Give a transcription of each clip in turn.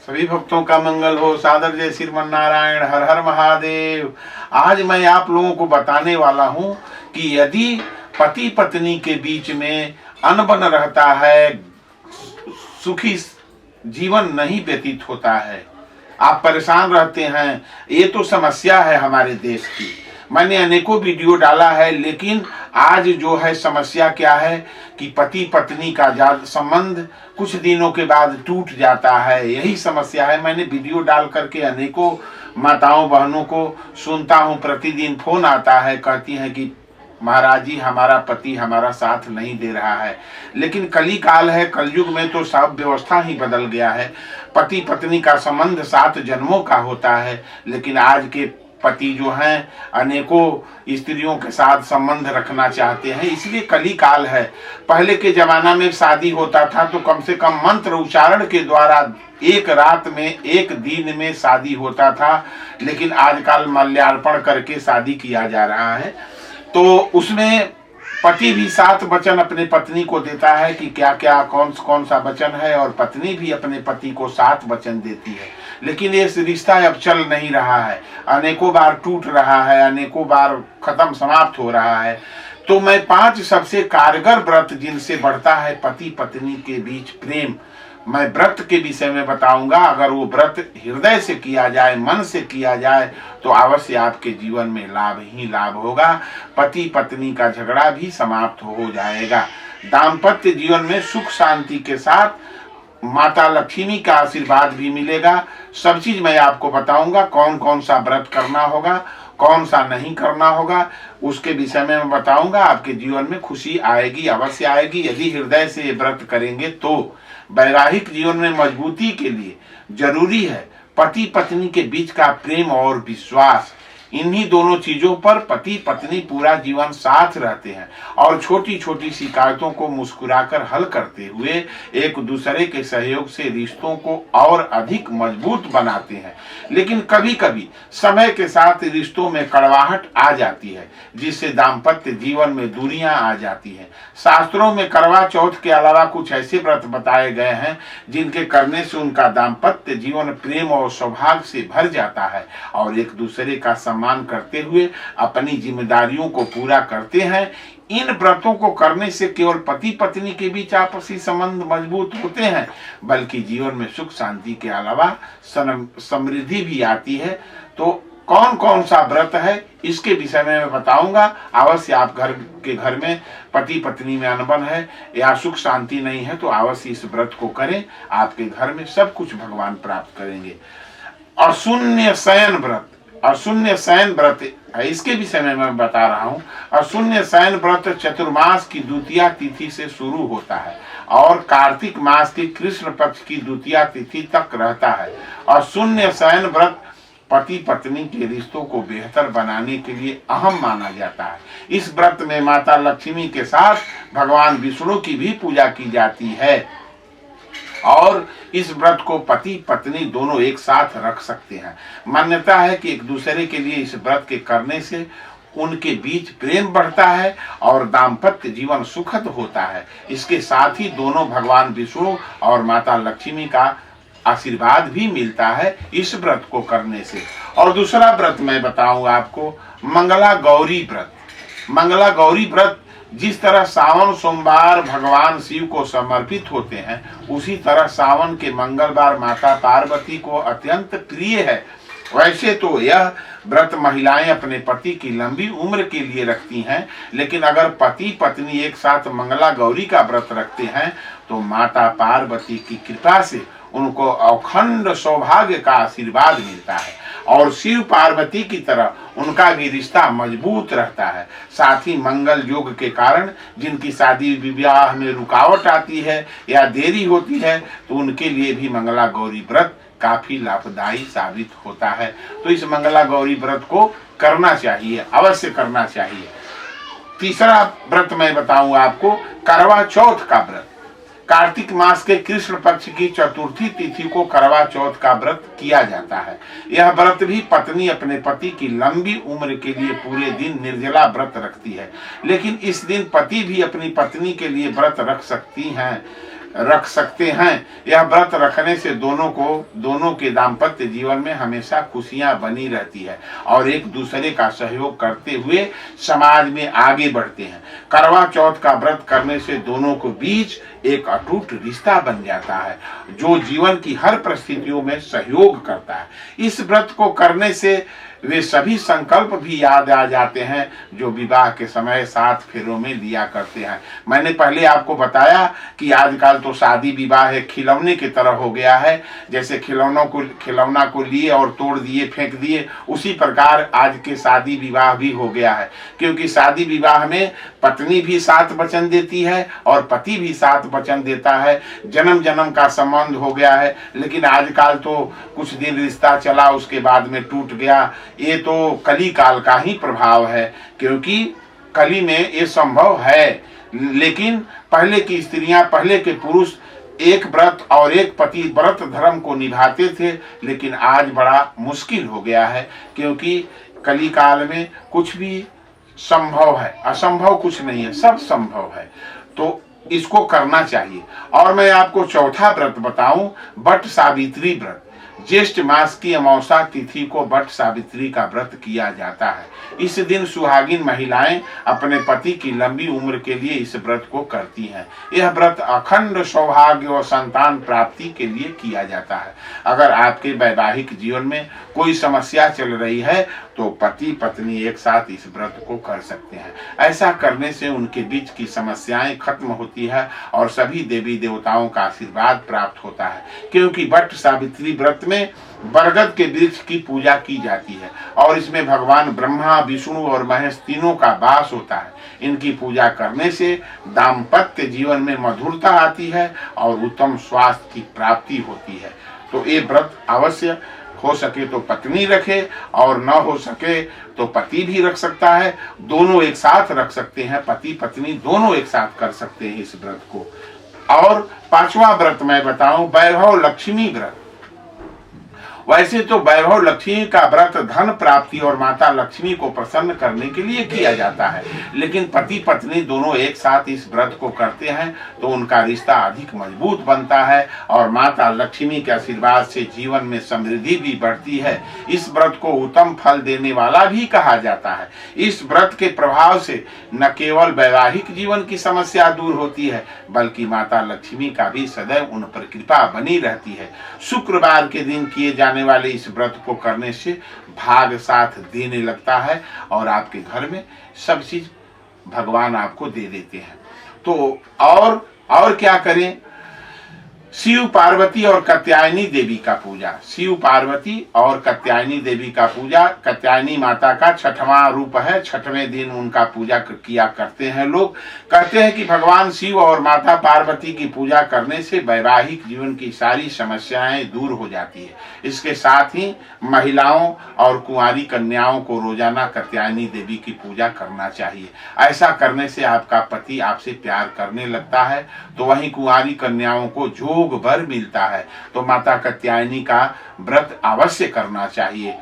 सभी भक्तों का मंगल हो। सादर जय श्रीमन नारायण, हर हर महादेव। आज मैं आप लोगों को बताने वाला हूं कि यदि पति पत्नी के बीच में अनबन रहता है, सुखी जीवन नहीं व्यतीत होता है, आप परेशान रहते हैं, ये तो समस्या है हमारे देश की। मैंने अनेकों वीडियो डाला है, लेकिन आज जो है समस्या क्या है कि पति पत्नी का संबंध कुछ दिनों के बाद टूट जाता है। यही समस्या है। मैंने वीडियो डाल करके अनेकों माताओं बहनों को सुनता हूं, प्रतिदिन फोन आता है, कहती हैं कि महाराज जी हमारा पति हमारा साथ नहीं दे रहा है। लेकिन कली काल है, कलयुग में तो सब व्यवस्था ही बदल गया है। पति पत्नी का संबंध 7 जन्मों का होता है, लेकिन आज के पति जो हैं अनेकों स्त्रियों के साथ संबंध रखना चाहते हैं, इसलिए कली काल है। पहले के जमाना में शादी होता था तो कम से कम मंत्र उच्चारण के द्वारा एक रात में, एक दिन में शादी होता था, लेकिन आजकल माल्यार्पण करके शादी किया जा रहा है। तो उसमें पति भी 7 वचन अपने पत्नी को देता है कि क्या क्या कौन सा वचन है, और पत्नी भी अपने पति को 7 वचन देती है। लेकिन ये रिश्ता अब चल नहीं रहा है, अनेकों बार टूट रहा है, अनेकों बार खत्म समाप्त हो रहा है। तो मैं 5 सबसे कारगर व्रत जिनसे बढ़ता है पति पत्नी के बीच प्रेम, मैं व्रत के विषय में बताऊंगा। अगर वो व्रत हृदय से किया जाए, मन से किया जाए, तो अवश्य आपके जीवन में लाभ ही लाभ होगा। पति पत्नी का झगड़ा भी समाप्त हो जाएगा। दाम्पत्य जीवन में सुख शांति के साथ माता लक्ष्मी का आशीर्वाद भी मिलेगा। सब चीज मैं आपको बताऊंगा। कौन कौन सा व्रत करना होगा, कौन सा नहीं करना होगा, उसके विषय में मैं बताऊंगा। आपके जीवन में खुशी आएगी, अवश्य आएगी, यदि हृदय से ये व्रत करेंगे तो। वैवाहिक जीवन में मजबूती के लिए जरूरी है पति पत्नी के बीच का प्रेम और विश्वास। इन्हीं दोनों चीजों पर पति पत्नी पूरा जीवन साथ रहते हैं और छोटी छोटी शिकायतों को मुस्कुराकर हल करते हुए एक दूसरे के सहयोग से रिश्तों को और अधिक मजबूत बनाते हैं। लेकिन कभी कभी समय के साथ रिश्तों में कड़वाहट आ जाती है, जिससे दाम्पत्य जीवन में दूरियां आ जाती हैं। शास्त्रों में करवा चौथ के अलावा कुछ ऐसे व्रत बताए गए हैं जिनके करने से उनका दाम्पत्य जीवन प्रेम और सौभाग्य से भर जाता है और एक दूसरे का सम्मान करते हुए अपनी जिम्मेदारियों को पूरा करते हैं। इन व्रतों को करने से केवल पति पत्नी के बीच आपसी संबंध मजबूत होते हैं, बल्कि जीवन में सुख शांति के अलावा समृद्धि भी आती है। तो कौन कौन सा व्रत है इसके विषय में मैं बताऊंगा। अवश्य आप घर में पति पत्नी में अनबन है या सुख शांति नहीं है तो अवश्य इस व्रत को करें, आपके घर में सब कुछ भगवान प्राप्त करेंगे। अशून्य शयन व्रत, अशून्य शयन व्रत है, इसके विषय में मैं बता रहा हूँ। अशून्य शयन व्रत चतुर्मास की द्वितीया तिथि से शुरू होता है और कार्तिक मास की कृष्ण पक्ष की द्वितीया तिथि तक रहता है। अशून्य शयन व्रत पति पत्नी के रिश्तों को बेहतर बनाने के लिए अहम माना जाता है। इस व्रत में माता लक्ष्मी के साथ भगवान विष्णु की भी पूजा की जाती है और इस व्रत को पति पत्नी दोनों एक साथ रख सकते हैं। मान्यता है कि एक दूसरे के लिए इस व्रत के करने से उनके बीच प्रेम बढ़ता है और दाम्पत्य जीवन सुखद होता है। इसके साथ ही दोनों भगवान विष्णु और माता लक्ष्मी का आशीर्वाद भी मिलता है इस व्रत को करने से। और दूसरा व्रत मैं बताऊंगा आपको, मंगला गौरी व्रत। मंगला गौरी व्रत जिस तरह सावन सोमवार भगवान शिव को समर्पित होते हैं, उसी तरह सावन के मंगलवार माता पार्वती को अत्यंत प्रिय है। वैसे तो यह व्रत महिलाएं अपने पति की लंबी उम्र के लिए रखती हैं, लेकिन अगर पति पत्नी एक साथ मंगला गौरी का व्रत रखते हैं तो माता पार्वती की कृपा से उनको अखंड सौभाग्य का आशीर्वाद मिलता है और शिव पार्वती की तरह उनका भी रिश्ता मजबूत रहता है। साथ ही मंगल योग के कारण जिनकी शादी विवाह में रुकावट आती है या देरी होती है, तो उनके लिए भी मंगला गौरी व्रत काफी लाभदायी साबित होता है। तो इस मंगला गौरी व्रत को करना चाहिए, अवश्य करना चाहिए। तीसरा व्रत मैं बताऊंगा आपको, करवा चौथ का व्रत। कार्तिक मास के कृष्ण पक्ष की चतुर्थी तिथि को करवा चौथ का व्रत किया जाता है। यह व्रत भी पत्नी अपने पति की लंबी उम्र के लिए पूरे दिन निर्जला व्रत रखती है, लेकिन इस दिन पति भी अपनी पत्नी के लिए व्रत रख सकती हैं। रख सकते हैं। यह व्रत रखने से दोनों के दाम्पत्य जीवन में हमेशा खुशियां बनी रहती है और एक दूसरे का सहयोग करते हुए समाज में आगे बढ़ते हैं। करवा चौथ का व्रत करने से दोनों के बीच एक अटूट रिश्ता बन जाता है जो जीवन की हर परिस्थितियों में सहयोग करता है। इस व्रत को करने से वे सभी संकल्प भी याद आ जाते हैं जो विवाह के समय 7 फेरों में लिया करते हैं। मैंने पहले आपको बताया कि आजकल तो शादी विवाह है खिलौने की तरह हो गया है, जैसे खिलौना को लिए और तोड़ दिए फेंक दिए, उसी प्रकार आज के शादी विवाह भी हो गया है। क्योंकि शादी विवाह में पत्नी भी 7 वचन देती है और पति भी 7 वचन देता है, जन्म जन्म का संबंध हो गया है। लेकिन आजकल तो कुछ दिन रिश्ता चला उसके बाद में टूट गया। ये तो कली काल का ही प्रभाव है, क्योंकि कली में ये संभव है। लेकिन पहले की स्त्रियां, पहले के पुरुष एक व्रत और एक पति व्रत धर्म को निभाते थे, लेकिन आज बड़ा मुश्किल हो गया है, क्योंकि कली काल में कुछ भी संभव है, असंभव कुछ नहीं है, सब संभव है। तो इसको करना चाहिए। और मैं आपको चौथा व्रत बताऊं, बट सावित्री व्रत। ज्येष्ठ मास की अमावस्या तिथि को बट सावित्री का व्रत किया जाता है। इस दिन सुहागिन महिलाएं अपने पति की लंबी उम्र के लिए इस व्रत को करती हैं। यह व्रत अखंड सौभाग्य और संतान प्राप्ति के लिए किया जाता है। अगर आपके वैवाहिक जीवन में कोई समस्या चल रही है तो पति पत्नी एक साथ इस व्रत को कर सकते हैं। ऐसा करने से उनके बीच की समस्याएं खत्म होती है और सभी देवी देवताओं का आशीर्वाद प्राप्त होता है। क्योंकि बट सावित्री व्रत में बरगद के वृक्ष की पूजा की जाती है और इसमें भगवान ब्रह्मा, विष्णु और महेश तीनों का वास होता है। इनकी पूजा करने से दाम्पत्य जीवन में मधुरता आती है और उत्तम स्वास्थ्य की प्राप्ति होती है। तो ये व्रत अवश्य हो सके तो पत्नी रखे और न हो सके तो पति भी रख सकता है। दोनों एक साथ रख सकते हैं, पति पत्नी दोनों एक साथ कर सकते हैं इस व्रत को। और 5वां व्रत मैं बताऊं, वैभव लक्ष्मी व्रत। वैसे तो वैभव लक्ष्मी का व्रत धन प्राप्ति और माता लक्ष्मी को प्रसन्न करने के लिए किया जाता है, लेकिन पति पत्नी दोनों एक साथ इस व्रत को करते हैं तो उनका रिश्ता अधिक मजबूत बनता है और माता लक्ष्मी के आशीर्वाद से जीवन में समृद्धि भी बढ़ती है। इस व्रत को उत्तम फल देने वाला भी कहा जाता है। इस व्रत के प्रभाव से न केवल वैवाहिक जीवन की समस्या दूर होती है, बल्कि माता लक्ष्मी का भी सदैव उन पर कृपा बनी रहती है। शुक्रवार के दिन किए जाने वाले इस व्रत को करने से भाग साथ देने लगता है और आपके घर में सब चीज भगवान आपको दे देते हैं। तो और क्या करें, शिव पार्वती और कात्यायनी देवी का पूजा। शिव पार्वती और कात्यायनी देवी का पूजा, कात्यायनी माता का 6वां रूप है। 6वें दिन उनका पूजा किया करते हैं लोग। कहते हैं कि भगवान शिव और माता पार्वती की पूजा करने से वैवाहिक जीवन की सारी समस्याएं दूर हो जाती है। इसके साथ ही महिलाओं और कुंवारी कन्याओं को रोजाना कात्यायनी देवी की पूजा करना चाहिए। ऐसा करने से आपका पति आपसे प्यार करने लगता है, तो वहीं कुंवारी कन्याओं को जोग भर मिलता है। तो माता कात्यायनी का व्रत अवश्य करना चाहिए।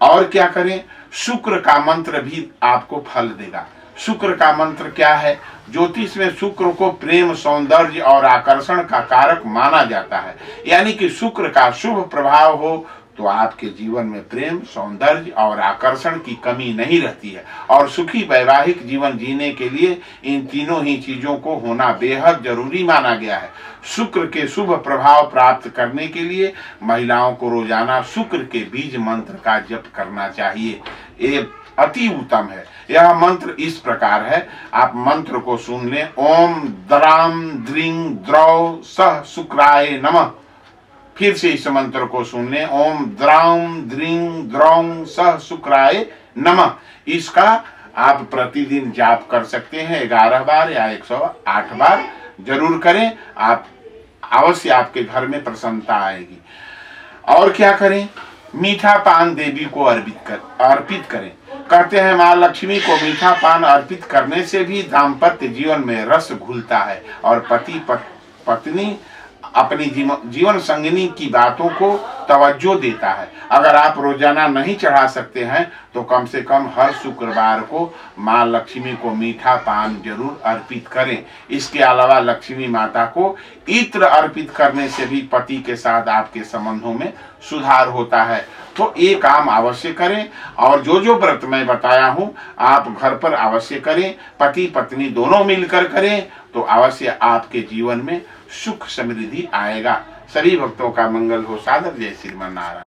और क्या करें, शुक्र का मंत्र भी आपको फल देगा। शुक्र का मंत्र क्या है? ज्योतिष में शुक्र को प्रेम, सौंदर्य और आकर्षण का कारक माना जाता है। यानी कि शुक्र का शुभ प्रभाव हो तो आपके जीवन में प्रेम, सौंदर्य और आकर्षण की कमी नहीं रहती है। और सुखी वैवाहिक जीवन जीने के लिए इन तीनों ही चीजों को होना बेहद जरूरी माना गया है। शुक्र के शुभ प्रभाव प्राप्त करने के लिए महिलाओं को रोजाना शुक्र के बीज मंत्र का जप करना चाहिए। ये अति उत्तम है। यह मंत्र इस प्रकार है, आप मंत्र को सुन लें। ओम द्राम द्रिंग द्रौ सह शुक्राय नमः। फिर से इस मंत्र को सुन लें। ओम द्राम द्रिंग द्रौं सह शुक्राय नमः। इसका आप प्रतिदिन जाप कर सकते हैं 11 बार या 108 बार जरूर करें। आप अवश्य आपके घर में प्रसन्नता आएगी। और क्या करें, मीठा पान देवी को अर्पित करें। कहते हैं माँ लक्ष्मी को मीठा पान अर्पित करने से भी दाम्पत्य जीवन में रस घुलता है और पति पत्नी अपनी जीवन संगिनी की बातों को तवज्जो देता है। अगर आप रोजाना नहीं चढ़ा सकते हैं तो कम से कम हर शुक्रवार को माँ लक्ष्मी को मीठा पान जरूर अर्पित करें। इसके अलावा लक्ष्मी माता को इत्र अर्पित करने से भी पति के साथ आपके संबंधों में सुधार होता है। तो ये काम अवश्य करें और जो जो व्रत मैं बताया हूँ आप घर पर अवश्य करें, पति पत्नी दोनों मिलकर करें तो अवश्य आपके जीवन में सुख समृद्धि आएगा। सभी भक्तों का मंगल हो। सादर जय श्रीमन नारायण।